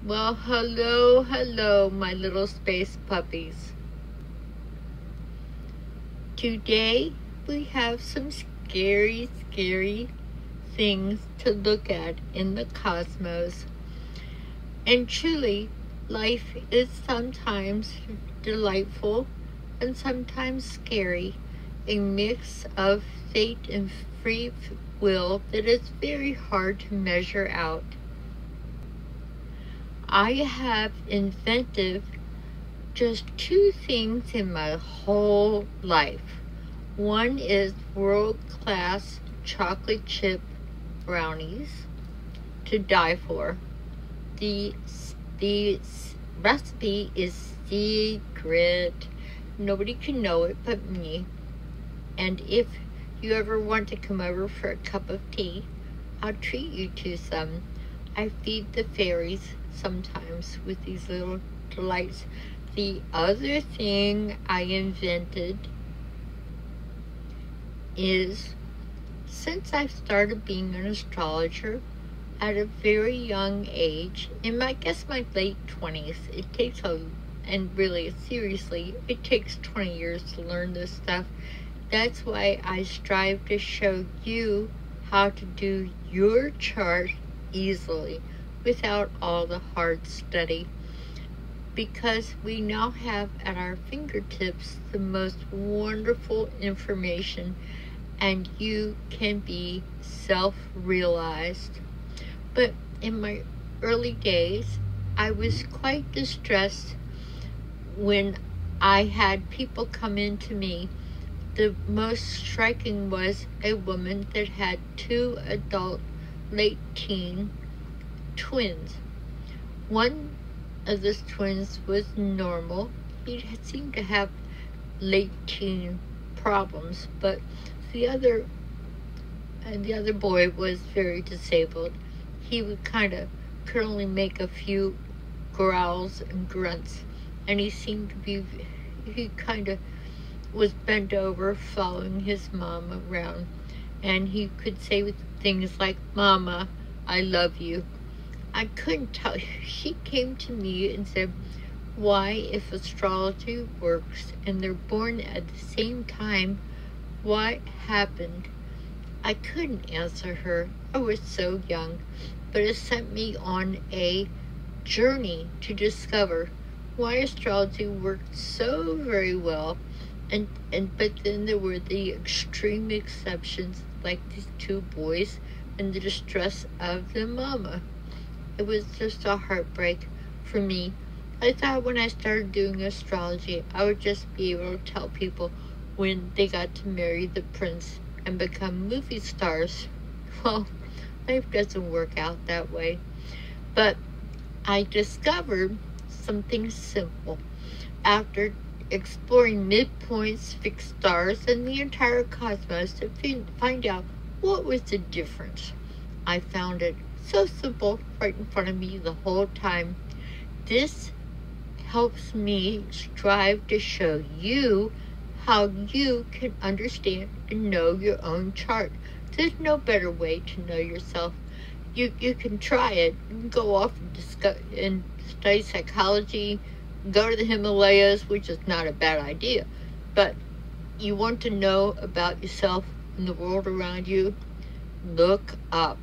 Well, hello, my little space puppies. Today, we have some scary things to look at in the cosmos. And truly, life is sometimes delightful and sometimes scary, a mix of fate and free will that is very hard to measure out. I have invented just two things in my whole life. One is world-class chocolate chip brownies to die for. The recipe is secret. Nobody can know it but me. And if you ever want to come over for a cup of tea, I'll treat you to some. I feed the fairies sometimes with these little delights. The other thing I invented is, since I started being an astrologer at a very young age, in my late 20s, and really seriously, it takes 20 years to learn this stuff. That's why I strive to show you how to do your chart easily without all the hard study, because we now have at our fingertips the most wonderful information, and you can be self-realized. But in my early days, I was quite distressed when I had people come in to me. The most striking was a woman that had two adult late teen twins. One of the twins was normal. He seemed to have late teen problems, but the other boy was very disabled. He could only make a few growls and grunts, and he was bent over following his mom around, and he could say things like, "Mama, I love you." I couldn't tell you. She came to me and said, "Why, if astrology works and they're born at the same time, what happened?" I couldn't answer her. I was so young, but it sent me on a journey to discover why astrology worked so very well, but then there were the extreme exceptions, like these two boys and the distress of the mama. It was just a heartbreak for me. I thought when I started doing astrology, I would just be able to tell people when they got to marry the prince and become movie stars. Well, life doesn't work out that way. But I discovered something simple. After exploring midpoints, fixed stars, and the entire cosmos to find out what was the difference, I found it so simple right in front of me the whole time. This helps me strive to show you how you can understand and know your own chart. There's no better way to know yourself. You can try it. You can go off and study psychology, go to the Himalayas, which is not a bad idea. But you want to know about yourself and the world around you, look up.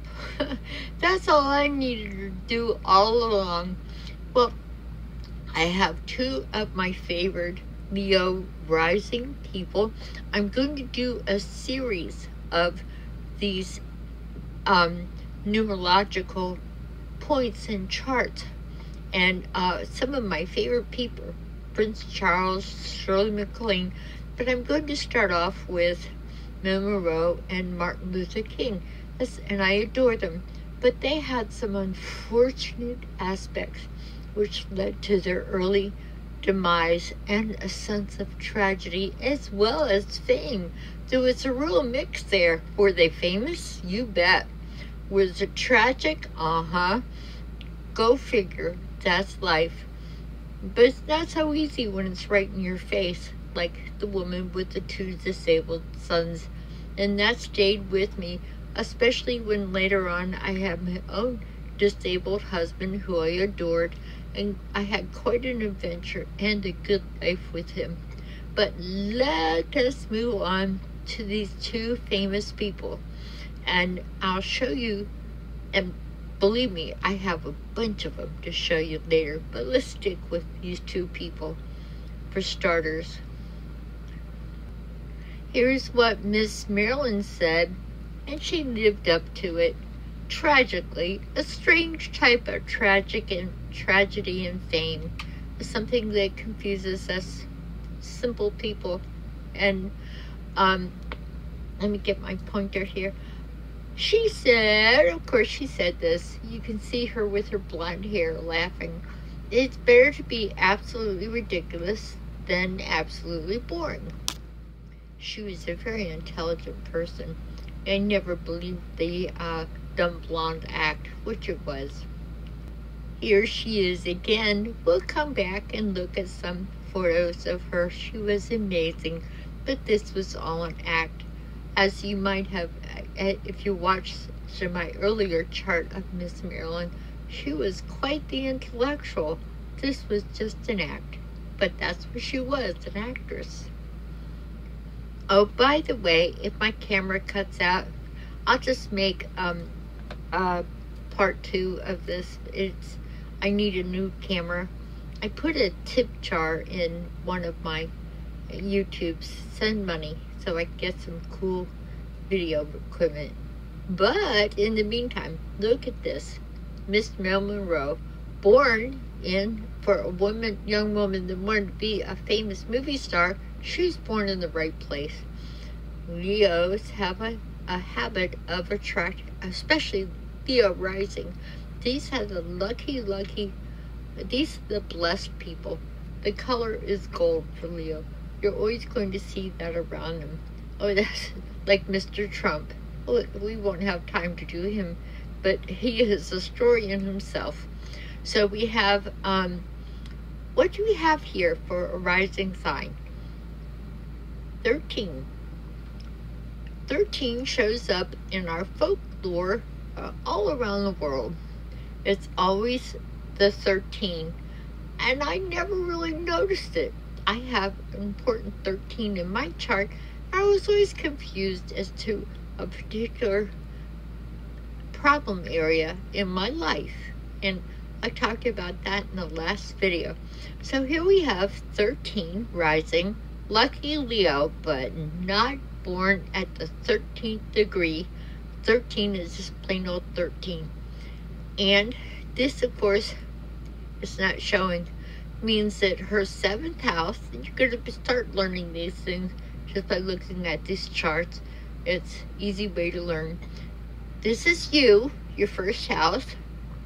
That's all I needed to do all along. Well, I have two of my favorite Leo rising people. I'm going to do a series of these numerological points and charts. And some of my favorite people, Prince Charles, Shirley MacLaine. But I'm going to start off with Monroe and Martin Luther King. And I adore them. But they had some unfortunate aspects which led to their early demise and a sense of tragedy as well as fame. There was a real mix there. Were they famous? You bet. Was it tragic? Go figure. That's life. But it's not so easy when it's right in your face, like the woman with the two disabled sons. And that stayed with me, especially when later on I had my own disabled husband who I adored, and I had quite an adventure and a good life with him. But let us move on to these two famous people, and I'll show you, and believe me, I have a bunch of them to show you later, but let's stick with these two people for starters. Here's what Miss Marilyn said, and she lived up to it. Tragically, a strange type of tragedy and fame is something that confuses us simple people. And let me get my pointer here. She said, of course she said this, you can see her with her blonde hair laughing, it's better to be absolutely ridiculous than absolutely boring. She was a very intelligent person. I never believed the dumb blonde act, which it was. Here she is again. We'll come back and look at some photos of her. She was amazing, but this was all an act. As you might have, if you watched my earlier chart of Miss Marilyn, she was quite the intellectual. This was just an act, but that's what she was, an actress. Oh, by the way, if my camera cuts out, I'll just make part 2 of this. I need a new camera. I put a tip jar in one of my YouTubes. Send money so I can get some cool video equipment. But in the meantime, look at this. Miss Monroe, born in for a young woman that wanted to be a famous movie star. She's born in the right place. Leos have a habit of attracting, especially Leo rising. These are the these are the blessed people. The color is gold for Leo. You're always going to see that around them. Oh, that's like Mr. Trump. Oh, we won't have time to do him, but he is a story in himself. So we have, what do we have here for a rising sign? 13. 13 shows up in our folklore all around the world. It's always the 13, and I never really noticed it. I have an important 13 in my chart. I was always confused as to a particular problem area in my life, and I talked about that in the last video. So here we have 13 rising, lucky Leo, but not born at the 13th degree. 13 is just plain old 13. And this, of course, is not showing, means that her 7th house, and you're going to start learning these things just by looking at these charts. It's easy way to learn. This is you, your first house.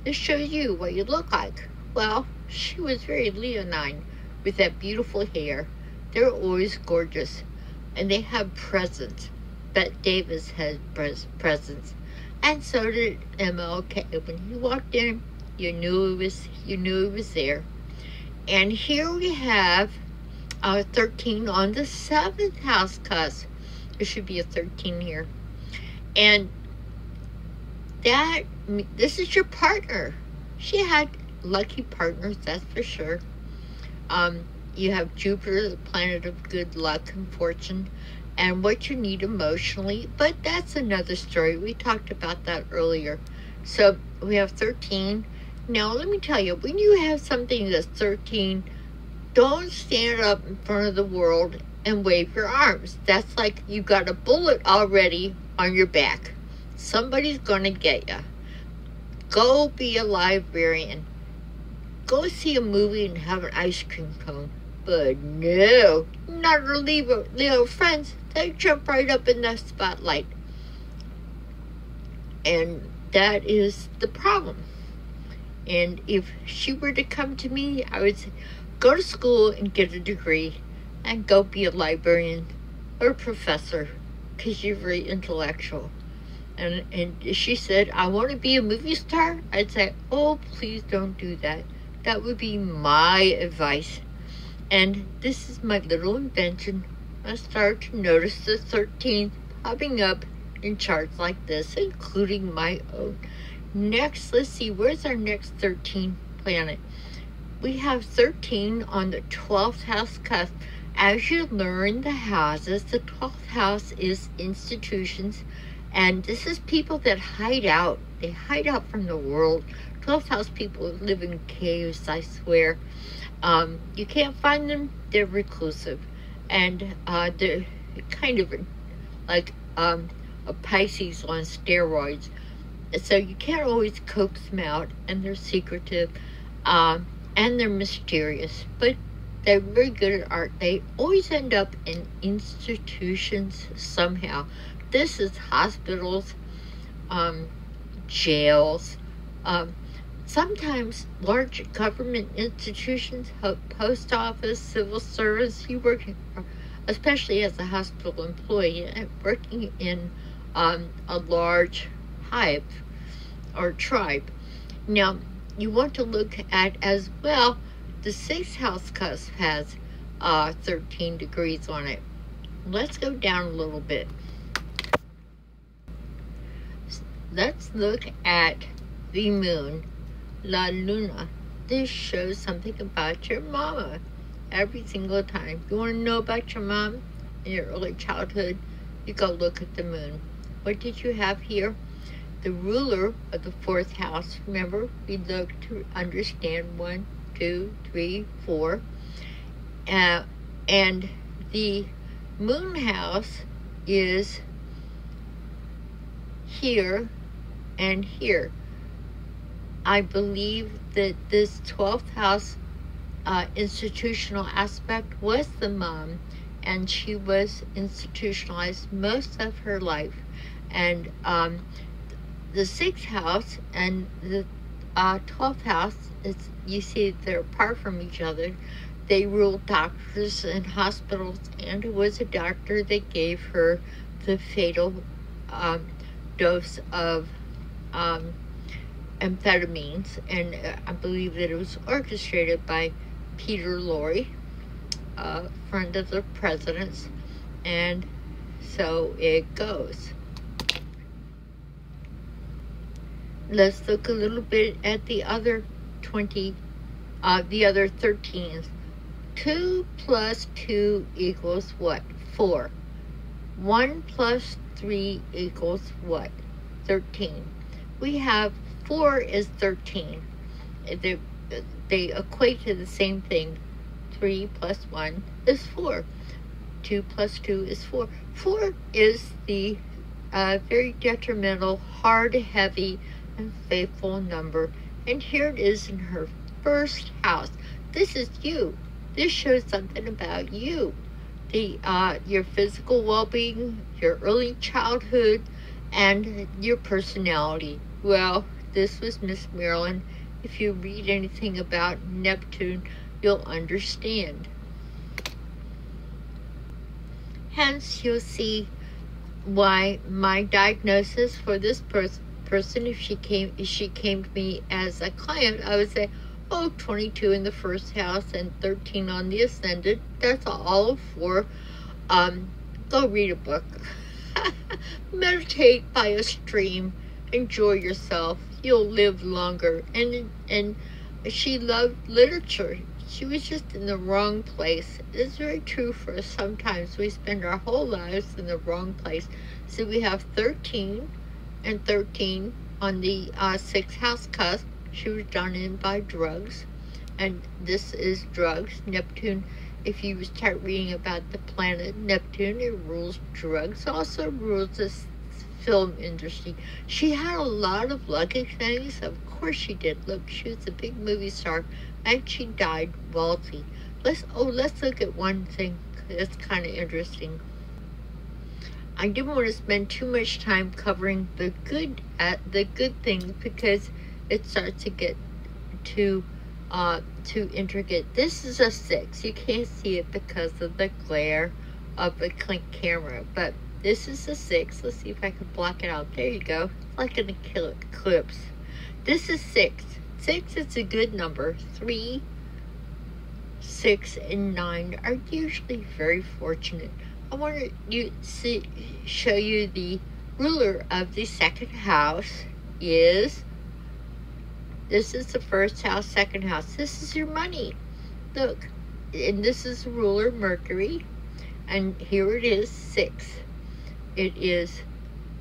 This shows you what you look like. Well, she was very leonine with that beautiful hair. They're always gorgeous. And they have presents. Bette Davis had presents. And so did MLK. When he walked in, you knew it was there. And here we have 13 on the 7th house cusp. There should be a 13 here. And this is your partner. She had lucky partners, that's for sure. You have Jupiter, the planet of good luck and fortune, and what you need emotionally. But that's another story. We talked about that earlier. So we have 13. Now, let me tell you, when you have something that's 13, don't stand up in front of the world and wave your arms. That's like you got a bullet already on your back. Somebody's going to get you. Go be a librarian. Go see a movie and have an ice cream cone. But no, not our Leo friends. They jump right up in the spotlight. And that is the problem. And if she were to come to me, I would say, go to school and get a degree and go be a librarian or a professor because you're very intellectual. And she said, I want to be a movie star. I'd say, oh, please don't do that. That would be my advice. And this is my little invention. I started to notice the 13th popping up in charts like this, including my own. Next, let's see, where's our next 13 planet? We have 13 on the 12th house cusp. As you learn the houses, the 12th house is institutions, and this is people that hide out. They hide out from the world. 12th house people live in caves, I swear. You can't find them. They're reclusive, and they're kind of like a Pisces on steroids. So you can't always coax them out, and they're secretive, and they're mysterious, but they're very good at art. They always end up in institutions somehow. This is hospitals, jails, sometimes large government institutions, post office, civil service. You work, especially as a hospital employee, working in a large hive or tribe. Now, you want to look at as well, the 6th house cusp has 13 degrees on it. Let's go down a little bit. Let's look at the moon, La Luna. This shows something about your mama every single time. You want to know about your mom in your early childhood, you go look at the moon. What did you have here? The ruler of the 4th house. Remember, we look to understand 1, 2, 3, 4. And the moon house is here and here. I believe that this 12th house institutional aspect was the mom, and she was institutionalized most of her life. And the 6th house and the 12th house, you see they're apart from each other. They rule doctors and hospitals, and it was a doctor that gave her the fatal dose of amphetamines, and I believe that it was orchestrated by Peter Lorre, a friend of the president's, and so it goes. Let's look a little bit at the other 13s. 2 plus 2 equals what? 4. 1 plus 3 equals what? 13. We have 4 is 13. They equate to the same thing. 3 plus 1 is 4. 2 plus 2 is 4. 4 is the very detrimental, hard, heavy, and faithful number. And here it is in her 1st house. This is you. This shows something about you. Your physical well-being, your early childhood, and your personality. Well, this was Miss Marilyn. If you read anything about Neptune, you'll understand. Hence, you'll see why my diagnosis for this person, if she came to me as a client, I would say, 22 in the 1st house and 13 on the ascendant. That's all 4. Go read a book. Meditate by a stream. Enjoy yourself. You'll live longer. And she loved literature. She was just in the wrong place. It's very true for us. Sometimes we spend our whole lives in the wrong place. So we have 13 and 13 on the 6th house cusp. She was done in by drugs, and this is drugs. Neptune, if you start reading about the planet Neptune, it rules drugs, also rules this film industry. She had a lot of lucky things. Of course she did. Look, she was a big movie star, and she died wealthy. Let's look at one thing that's kind of interesting. I didn't want to spend too much time covering the good things, because it starts to get too intricate. This is a 6. You can't see it because of the glare of the camera, but this is a 6. Let's see if I can block it out. There you go. It's like an eclipse. This is 6. 6 is a good number. 3, 6, and 9 are usually very fortunate. I want to show you the ruler of the 2nd house is This is the first house, second house. This is your money. Look, and this is ruler Mercury. And here it is, 6. It is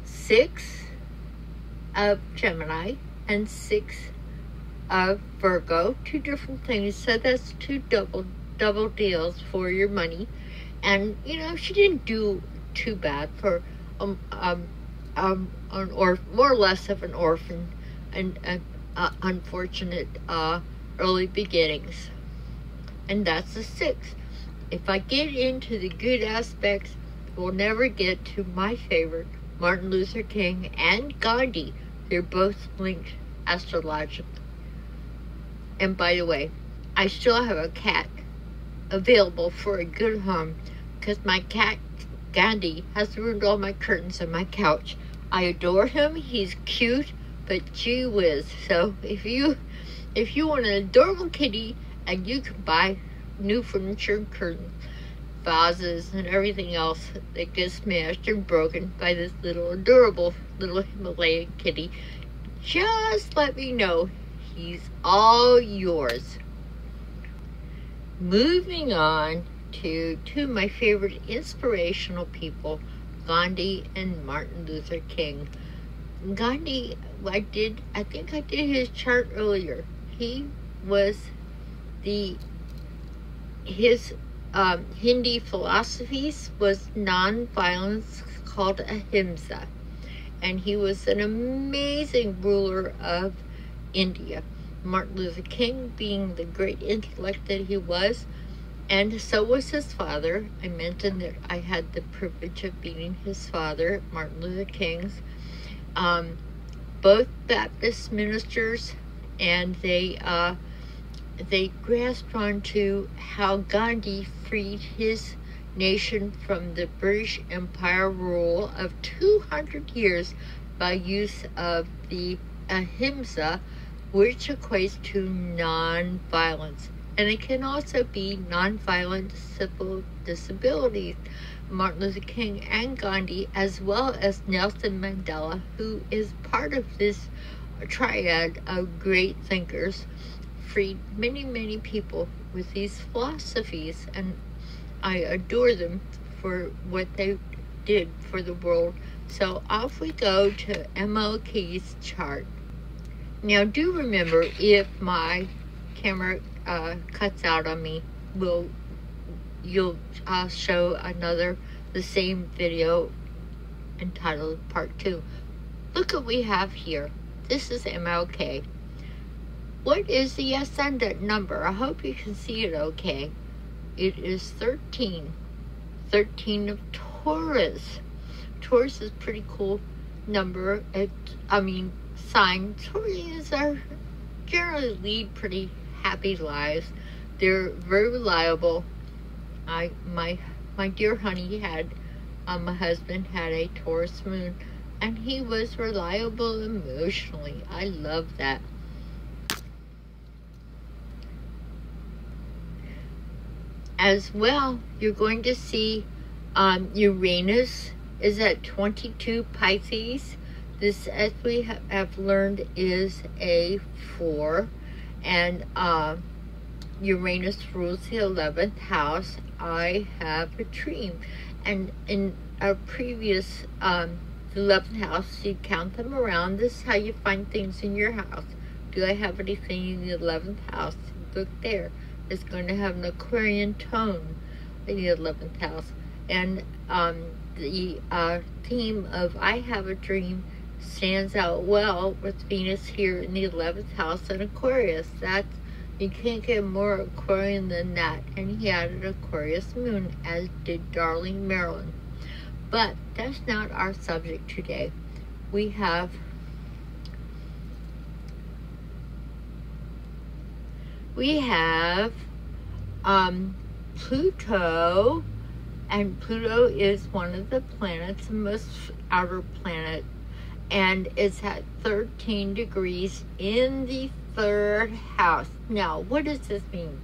6 of Gemini and 6 of Virgo. 2 different things. So that's 2 double deals for your money. And, you know, she didn't do too bad for or more or less of an orphan and unfortunate early beginnings. And that's the 6. If I get into the good aspects, we'll never get to my favorite, Martin Luther King and Gandhi. They're both linked astrologically. And by the way, I still have a cat available for a good home because my cat Gandhi has ruined all my curtains on my couch. I adore him. He's cute, but gee whiz. So if you want an adorable kitty and you can buy new furniture and curtains, vases, and everything else that gets smashed and broken by this little adorable little Himalayan kitty, just let me know. He's all yours. Moving on to two of my favorite inspirational people, Gandhi and Martin Luther King. Gandhi, I think I did his chart earlier. He was his Hindi philosophies was non-violence, called ahimsa, and he was an amazing ruler of India. Martin Luther King being the great intellect that he was, and so was his father. I mentioned that I had the privilege of meeting his father, Martin Luther King's. Both Baptist ministers, and they grasped onto how Gandhi freed his nation from the British Empire rule of 200 years by use of the ahimsa, which equates to non-violence. And it can also be non-violent civil disabilities. Martin Luther King and Gandhi, as well as Nelson Mandela, who is part of this triad of great thinkers, freed many, many people with these philosophies, and I adore them for what they did for the world. So off we go to MLK's chart. Now do remember, if my camera cuts out on me, you'll show the same video entitled Part 2. Look what we have here. This is MLK. What is the ascendant number? I hope you can see it okay. It is 13. 13 of Taurus. Taurus is a pretty cool number. Sign. Taurus are generally lead pretty happy lives. They're very reliable. My dear honey had, my husband had a Taurus moon, and he was reliable emotionally. I love that. As well, you're going to see Uranus is at 22 Pisces. This, as we have learned, is a 4, and Uranus rules the 11th house. I have a dream, and in our previous 11th house, you count them around. This is how you find things in your house. Do I have anything in the 11th house? Look there. It's going to have an Aquarian tone in the 11th house, and the theme of I have a dream stands out well with Venus here in the 11th house and Aquarius. You can't get more Aquarian than that. And he had an Aquarius moon, as did darling Marilyn. But that's not our subject today. We have Pluto, and Pluto is one of the planets, the most outer planet, and it's at 13 degrees in the 3rd house. Now, what does this mean?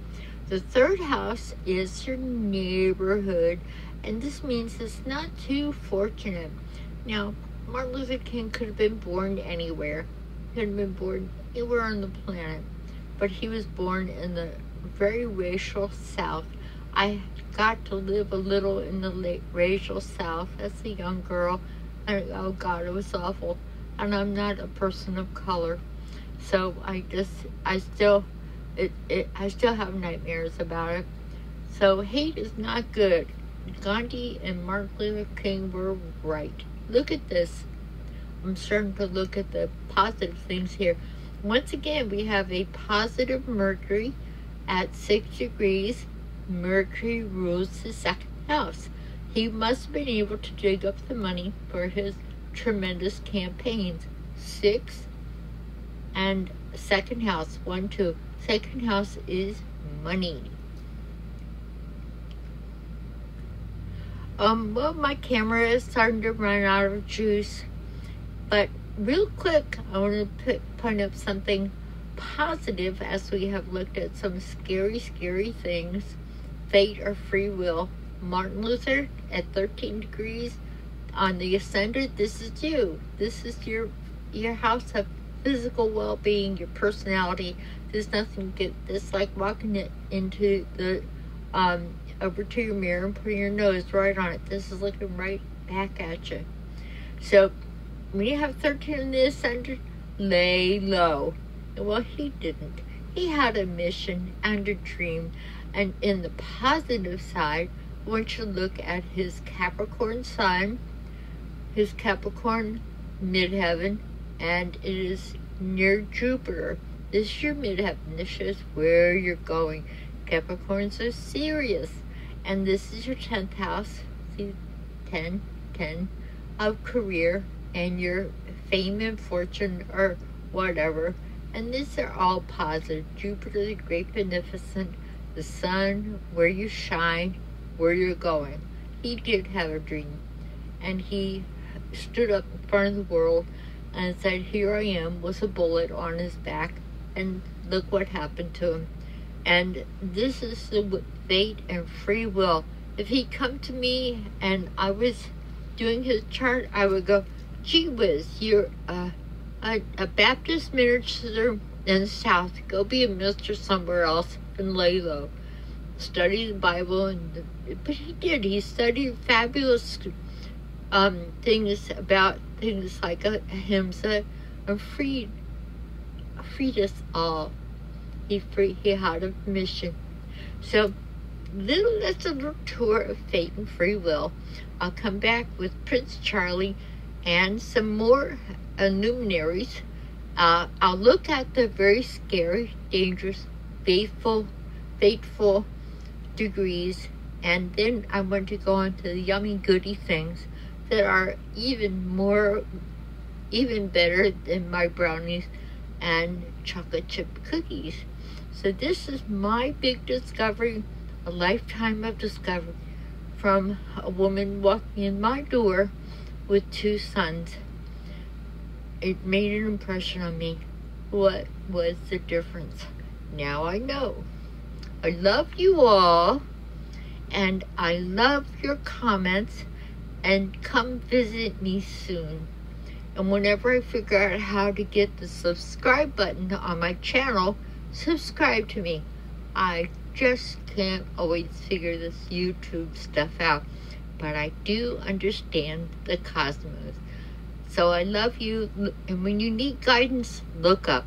The 3rd house is your neighborhood, and this means it's not too fortunate. Now, Martin Luther King could have been born anywhere. Could have been born anywhere on the planet, but he was born in the very racial South. I got to live a little in the racial South as a young girl, and oh God, it was awful. And I'm not a person of color, so I still have nightmares about it. So hate is not good. Gandhi and Martin Luther King were right. Look at this. I'm starting to look at the positive things here. Once again, we have a positive Mercury at 6 degrees. Mercury rules the second house. He must have been able to dig up the money for his tremendous campaigns. 6 and second house, 1, 2. Second house is money. Well, my camera is starting to run out of juice, but real quick, I want to point up something positive as we have looked at some scary things. Fate or free will. Martin Luther at 13 degrees on the ascendant. This is you. This is your house of physical well-being, your personality. There's nothing good. It's like walking it into the over to your mirror and putting your nose right on it. This is looking right back at you. So when you have 13 in the ascendant, lay low. Well, he didn't. He had a mission and a dream. And in the positive side, I want you to look at his Capricorn sun, his Capricorn midheaven, and it is near Jupiter. This is your midheaven. This is where you're going. Capricorns are serious. And this is your 10th house. See, 10 of career and your fame and fortune or whatever. And these are all positive. Jupiter, the great beneficent, the sun, where you shine, where you're going. He did have a dream. And he stood up in front of the world and said, here I am, with a bullet on his back. And look what happened to him. And this is the fate and free will. If he'd come to me and I was doing his chart, I would go, gee whiz, you're a Baptist minister in the South. Go be a minister somewhere else and lay low. Study the Bible. But he did. He studied fabulous things about things like ahimsa and freed us all. He had a mission. So that's a little tour of fate and free will. I'll come back with Prince Charlie and some more luminaries. I'll look at the very scary, dangerous, fateful degrees, and then I want to go on to the yummy goody things that are even better than my brownies and chocolate chip cookies. So this is my big discovery, a lifetime of discovery from a woman walking in my door with 2 sons. It made an impression on me. What was the difference? Now I know. I love you all, and I love your comments, and come visit me soon. And whenever I figure out how to get the subscribe button on my channel, subscribe to me. I just can't always figure this YouTube stuff out, but I do understand the cosmos. So I love you, and when you need guidance, look up.